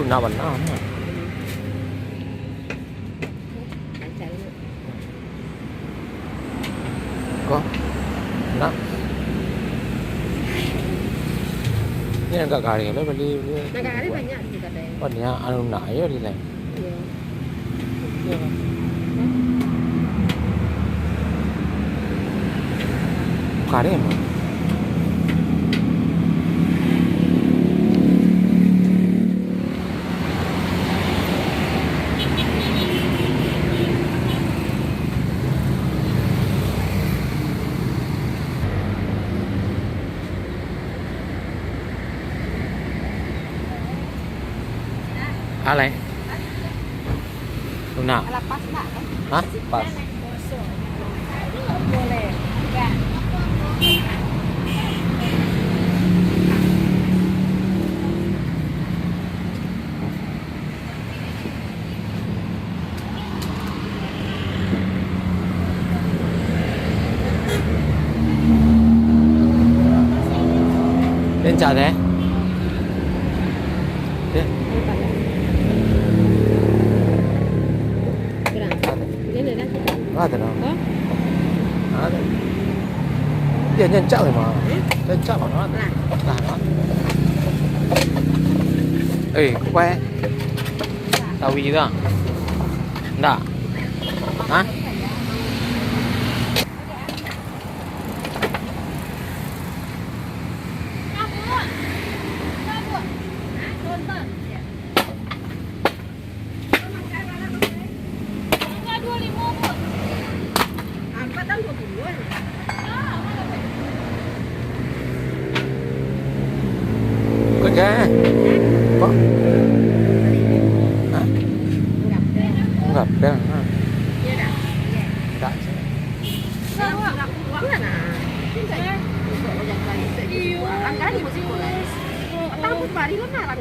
lunak warna mana? Kok? Nak? Ini agak garing lah beli. Agak garing banyak di kedai. Oh dia anu lunak ya di lain. Iya. Iya kan? Garing emang. Alay? Lunak? Lepas nak? Hah? Pas. Boleh. Enggak. Lên chợ thế? Thế? Ini dah. Ada no? Oh, Ada. Dia nhân chợ rồi mà. Nhân chợ của nó. lah. Là nó. Ê, que. Tao vì đó. Đã. Hả? Có ra. Có. Hả? Không gặp đây hả? Đã. Angkat di musim boleh. Tahu pari lo nak,